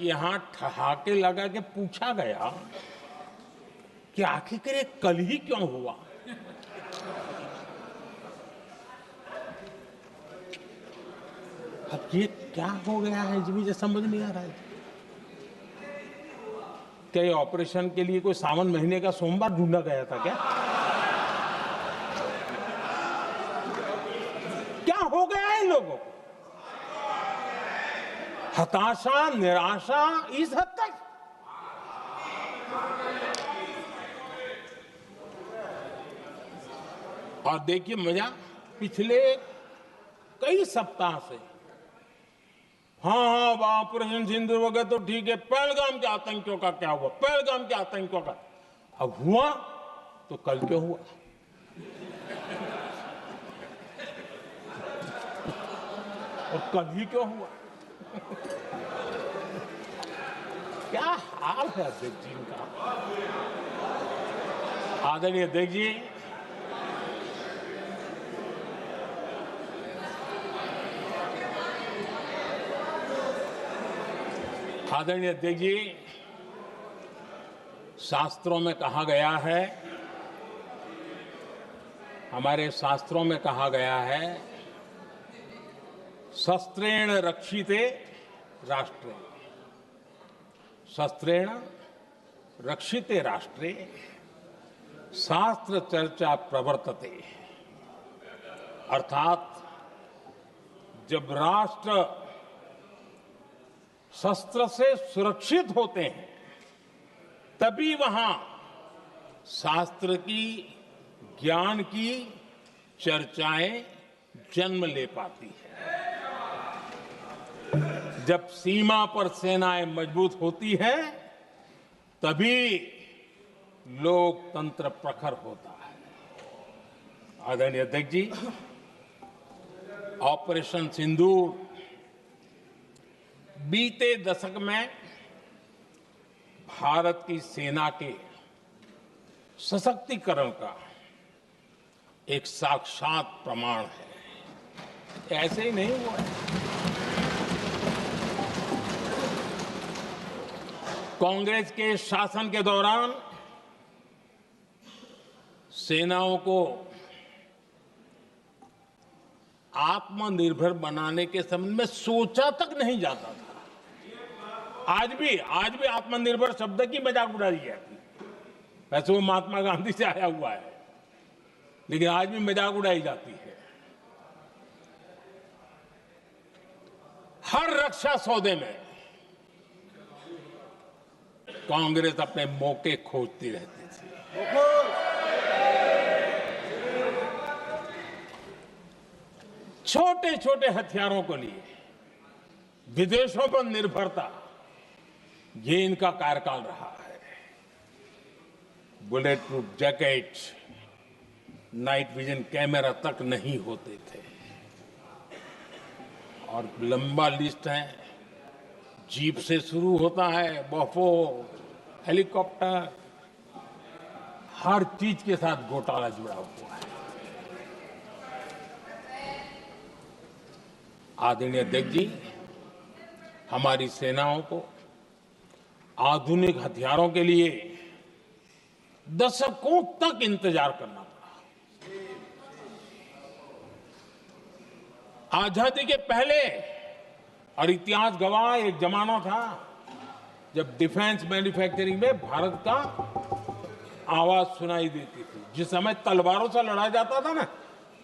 यहां ठहाके लगा के पूछा गया कि आखिर ये कल ही क्यों हुआ। अब ये क्या हो गया है जी, मुझे समझ नहीं आ रहा है। क्या ये ऑपरेशन के लिए कोई सावन महीने का सोमवार ढूंढा गया था क्या? क्या हो गया है लोगों को? हताशा, निराशा इस हद तक। और देखिए मजा, पिछले कई सप्ताह से हाँ ऑपरेशन सिंदूर वगैरह तो ठीक है, पहलगाम के आतंकियों का क्या हुआ, पहलगाम के आतंकियों का। अब हुआ तो कल क्यों हुआ? और कल ही क्यों हुआ? क्या हाल है अध्यक्ष जी का। आदरणीय अध्यक्ष जी, आदरणीय अध्यक्ष जी, शास्त्रों में कहा गया है, हमारे शास्त्रों में कहा गया है, शस्त्रेण रक्षिते राष्ट्रे, शस्त्रेण रक्षिते राष्ट्रे शास्त्र चर्चा प्रवर्तते। अर्थात जब राष्ट्र शस्त्र से सुरक्षित होते हैं तभी वहां शास्त्र की, ज्ञान की चर्चाएं जन्म ले पाती है। जब सीमा पर सेनाएं मजबूत होती है तभी लोकतंत्र प्रखर होता है। आदरणीय अध्यक्ष जी, ऑपरेशन सिंदूर बीते दशक में भारत की सेना के सशक्तिकरण का एक साक्षात प्रमाण है। ऐसे ही नहीं हुआ है। कांग्रेस के शासन के दौरान सेनाओं को आत्मनिर्भर बनाने के संबंध में सोचा तक नहीं जाता था। आज भी आत्मनिर्भर शब्द की मजाक उड़ाई जाती है। वैसे वो महात्मा गांधी से आया हुआ है, लेकिन आज भी मजाक उड़ाई जाती है। हर रक्षा सौदे में कांग्रेस अपने मौके खोजती रहती थी। छोटे छोटे हथियारों को लिए विदेशों पर निर्भरता, ये इनका कार्यकाल रहा है। Bullet proof jacket, night vision camera तक नहीं होते थे। और लंबा लिस्ट है, जीप से शुरू होता है, बफो, हेलीकॉप्टर, हर चीज के साथ घोटाला जुड़ा हुआ है। आदरणीय अध्यक्ष जी, हमारी सेनाओं को आधुनिक हथियारों के लिए दशकों तक इंतजार करना पड़ा। आजादी के पहले, और इतिहास गवाह, एक जमाना था जब डिफेंस मैन्युफैक्चरिंग में भारत का आवाज सुनाई देती थी। जिस समय तलवारों से लड़ा जाता था ना,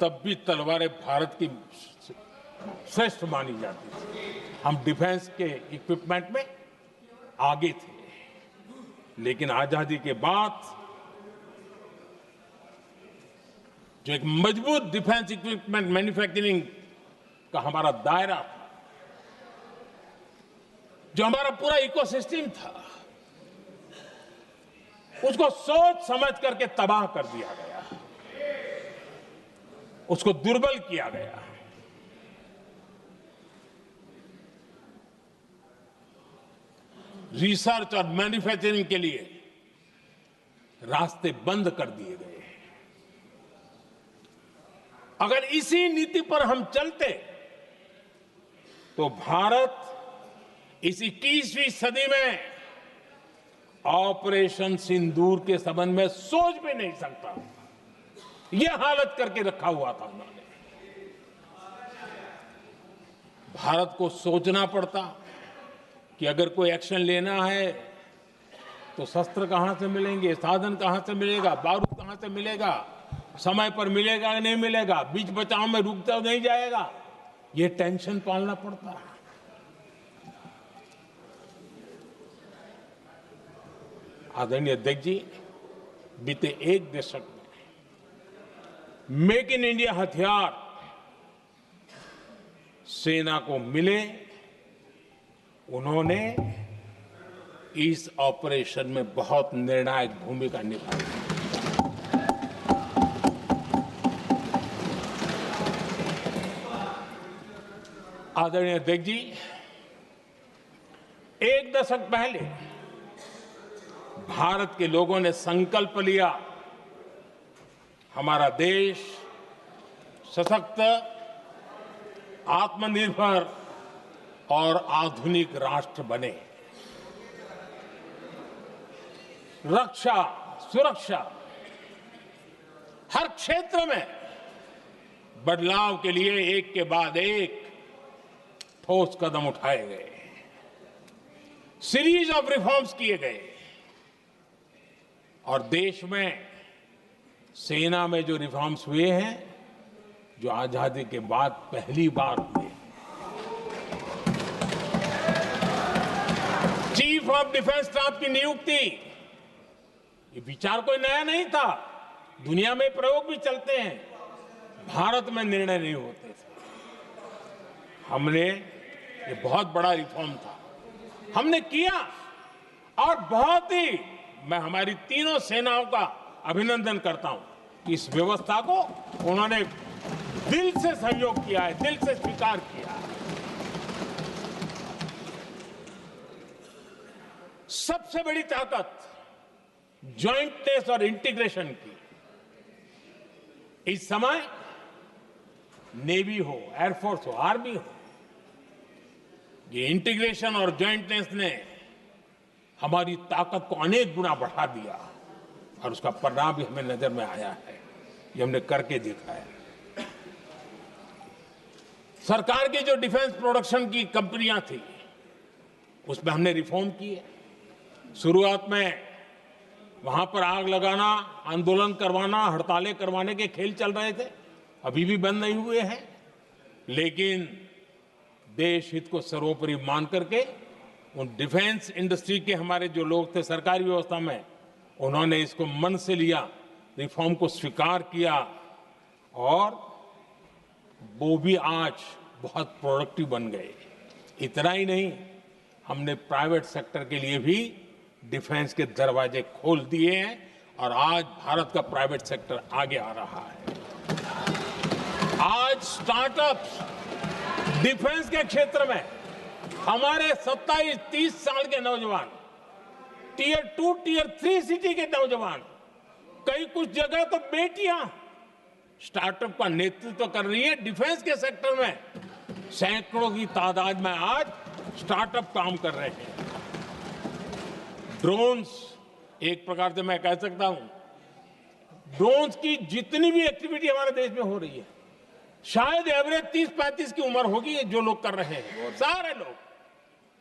तब भी तलवारें भारत की श्रेष्ठ मानी जाती थी। हम डिफेंस के इक्विपमेंट में आगे थे। लेकिन आजादी के बाद जो एक मजबूत डिफेंस इक्विपमेंट मैन्युफैक्चरिंग का हमारा दायरा था, जो हमारा पूरा इकोसिस्टम था, उसको सोच समझ करके तबाह कर दिया गया, उसको दुर्बल किया गया। रिसर्च और मैन्युफैक्चरिंग के लिए रास्ते बंद कर दिए गए। अगर इसी नीति पर हम चलते तो भारत इस 21वीं सदी में ऑपरेशन सिंदूर के संबंध में सोच भी नहीं सकता। यह हालत करके रखा हुआ था उन्होंने। भारत को सोचना पड़ता कि अगर कोई एक्शन लेना है तो शस्त्र कहां से मिलेंगे, साधन कहां से मिलेगा, बारूद कहां से मिलेगा, समय पर मिलेगा या नहीं मिलेगा, बीच बचाव में रुकता नहीं जाएगा, ये टेंशन पालना पड़ता है। आदरणीय अध्यक्ष जी, बीते एक दशक में मेक इन इंडिया हथियार सेना को मिले, उन्होंने इस ऑपरेशन में बहुत निर्णायक भूमिका निभाई। आदरणीय अध्यक्ष जी, एक दशक पहले भारत के लोगों ने संकल्प लिया, हमारा देश सशक्त, आत्मनिर्भर और आधुनिक राष्ट्र बने। रक्षा, सुरक्षा, हर क्षेत्र में बदलाव के लिए एक के बाद एक ठोस कदम उठाए गए, सीरीज ऑफ रिफॉर्म्स किए गए और देश में सेना में जो रिफॉर्म्स हुए हैं, जो आजादी के बाद पहली बार हुए। चीफ ऑफ डिफेंस स्टाफ की नियुक्ति, ये विचार कोई नया नहीं था, दुनिया में प्रयोग भी चलते हैं, भारत में निर्णय नहीं होते थे। हमने, ये बहुत बड़ा रिफॉर्म था, हमने किया और बहुत ही, मैं हमारी तीनों सेनाओं का अभिनंदन करता हूं कि इस व्यवस्था को उन्होंने दिल से सहयोग किया है, दिल से स्वीकार किया है। सबसे बड़ी ताकत जॉइंटनेस और इंटीग्रेशन की। इस समय नेवी हो, एयरफोर्स हो, आर्मी हो, ये इंटीग्रेशन और जॉइंटनेस ने हमारी ताकत को अनेक गुना बढ़ा दिया और उसका परिणाम भी हमें नजर में आया है, ये हमने करके दिखाया। सरकार की जो डिफेंस प्रोडक्शन की कंपनियां थी, उसमें हमने रिफॉर्म किए। शुरुआत में वहां पर आग लगाना, आंदोलन करवाना, हड़तालें करवाने के खेल चल रहे थे, अभी भी बंद नहीं हुए हैं, लेकिन देश हित को सर्वोपरि मान करके उन डिफेंस इंडस्ट्री के हमारे जो लोग थे सरकारी व्यवस्था में, उन्होंने इसको मन से लिया, रिफॉर्म को स्वीकार किया और वो भी आज बहुत प्रोडक्टिव बन गए। इतना ही नहीं, हमने प्राइवेट सेक्टर के लिए भी डिफेंस के दरवाजे खोल दिए हैं और आज भारत का प्राइवेट सेक्टर आगे आ रहा है। आज स्टार्टअप्स डिफेंस के क्षेत्र में हमारे 27-30 साल के नौजवान, टियर 2, टियर 3 सिटी के नौजवान, कई कुछ जगह तो बेटियां स्टार्टअप का नेतृत्व कर रही है। डिफेंस के सेक्टर में सैकड़ों की तादाद में आज स्टार्टअप काम कर रहे हैं। ड्रोन्स, एक प्रकार से मैं कह सकता हूं, ड्रोन्स की जितनी भी एक्टिविटी हमारे देश में हो रही है, शायद एवरेज 30-35 की उम्र होगी जो लोग कर रहे हैं, वो सारे लोग,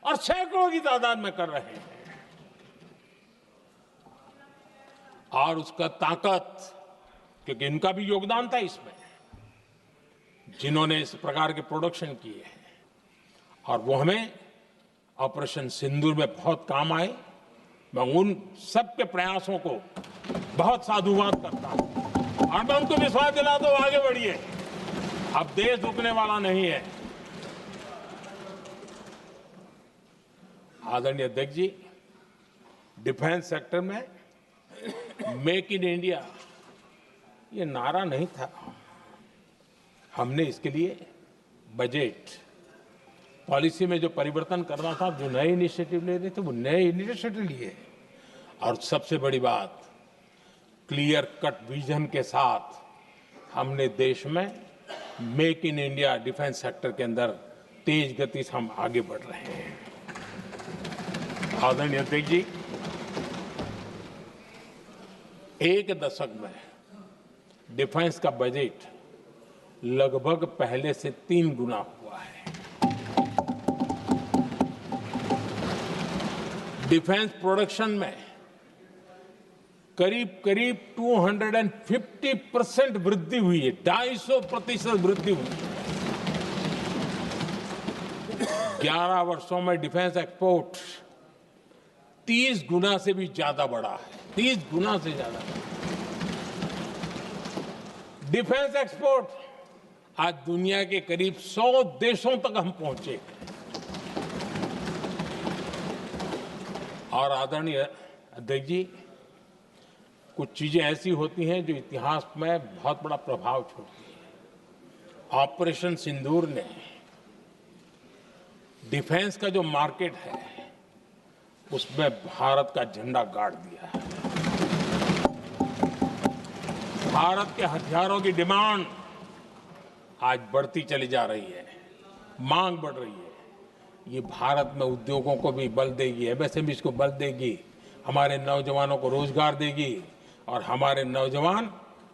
और सैकड़ों की तादाद में कर रहे हैं। और उसका ताकत, क्योंकि इनका भी योगदान था इसमें, जिन्होंने इस प्रकार के प्रोडक्शन किए हैं, और वो हमें ऑपरेशन सिंदूर में बहुत काम आए। मैं उन सबके प्रयासों को बहुत साधुवाद करता हूं और मैं उनको विश्वास दिलाता हूं, आगे बढ़िए, अब देश रुकने वाला नहीं है। आदरणीय अध्यक्ष जी, डिफेंस सेक्टर में मेक इन इंडिया ये नारा नहीं था, हमने इसके लिए बजट पॉलिसी में जो परिवर्तन करना था, जो नए इनिशिएटिव ले रहे थे, वो नए इनिशिएटिव लिए। और सबसे बड़ी बात, क्लियर कट विजन के साथ हमने देश में make in India defence sector के अंदर तेज गति से हम आगे बढ़ रहे हैं। आदरणीय अध्यक्ष जी, एक दशक में डिफेंस का बजट लगभग पहले से 3 गुना हुआ है। डिफेंस प्रोडक्शन में करीब करीब 250% वृद्धि हुई है, 250% वृद्धि हुई है। 11 वर्षों में डिफेंस एक्सपोर्ट 30 गुना से भी ज्यादा बढ़ा है, 30 गुना से ज्यादा। डिफेंस एक्सपोर्ट आज दुनिया के करीब 100 देशों तक हम पहुंचे। और आदरणीय अध्यक्ष जी, कुछ चीजें ऐसी होती हैं जो इतिहास में बहुत बड़ा प्रभाव छोड़ती हैं। ऑपरेशन सिंदूर ने डिफेंस का जो मार्केट है उसमें भारत का झंडा गाड़ दिया है। भारत के हथियारों की डिमांड आज बढ़ती चली जा रही है, मांग बढ़ रही है। ये भारत में उद्योगों को भी बल देगी, एमएसएमई को बल देगी, हमारे नौजवानों को रोजगार देगी और हमारे नौजवान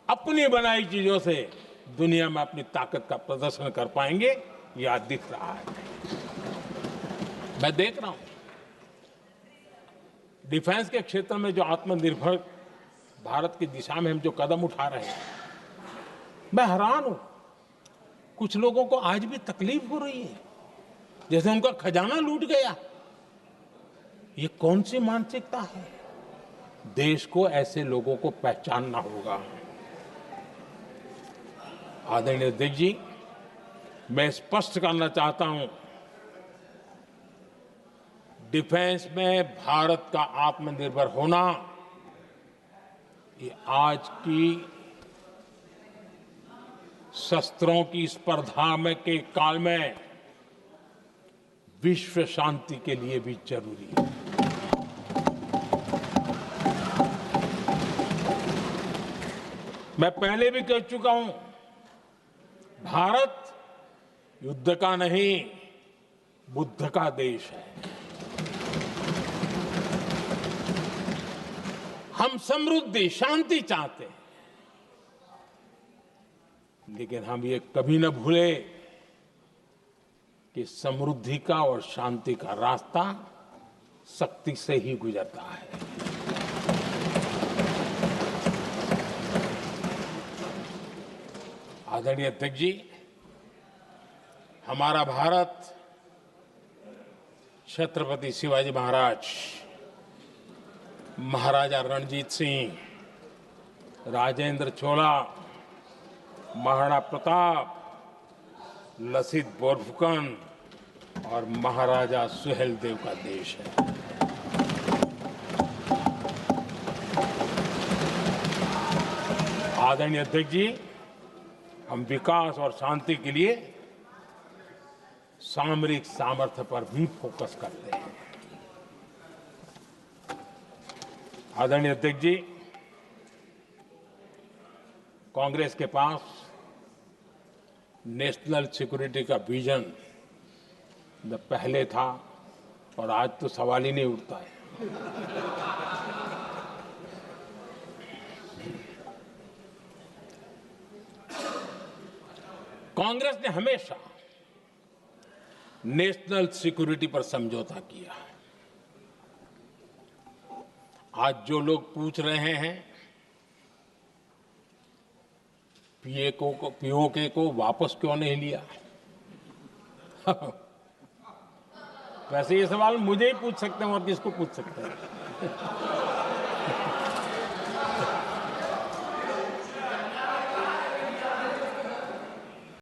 अपनी बनाई चीजों से दुनिया में अपनी ताकत का प्रदर्शन कर पाएंगे। ये आज दिख रहा है, मैं देख रहा हूं। डिफेंस के क्षेत्र में जो आत्मनिर्भर भारत की दिशा में हम जो कदम उठा रहे हैं, मैं हैरान हूं। कुछ लोगों को आज भी तकलीफ हो रही है, जैसे उनका खजाना लूट गया। ये कौन सी मानसिकता है? देश को ऐसे लोगों को पहचानना होगा। आदरणीय अध्यक्ष जी, मैं स्पष्ट करना चाहता हूं, डिफेंस में भारत का आत्मनिर्भर होना ये आज की शस्त्रों की स्पर्धा में के काल में विश्व शांति के लिए भी जरूरी है। मैं पहले भी कह चुका हूं, भारत युद्ध का नहीं, बुद्ध का देश है। हम समृद्धि, शांति चाहते हैं, लेकिन हम ये कभी न भूले कि समृद्धि का और शांति का रास्ता शक्ति से ही गुजरता है। आदरणीय अध्यक्ष जी, हमारा भारत छत्रपति शिवाजी महाराज, महाराजा रणजीत सिंह, राजेंद्र चोला, महाराणा प्रताप, लसित बोरफुकन और महाराजा सुहेलदेव का देश है। आदरणीय अध्यक्ष जी, हम विकास और शांति के लिए सामरिक सामर्थ्य पर भी फोकस करते हैं। आदरणीय अध्यक्ष जी, कांग्रेस के पास नेशनल सिक्योरिटी का विजन पहले था और आज तो सवाल ही नहीं उठता है। कांग्रेस ने हमेशा नेशनल सिक्योरिटी पर समझौता किया। आज जो लोग पूछ रहे हैं पीओके को वापस क्यों नहीं लिया, वैसे ये सवाल मुझे ही पूछ सकते हैं और किसको पूछ सकते हैं।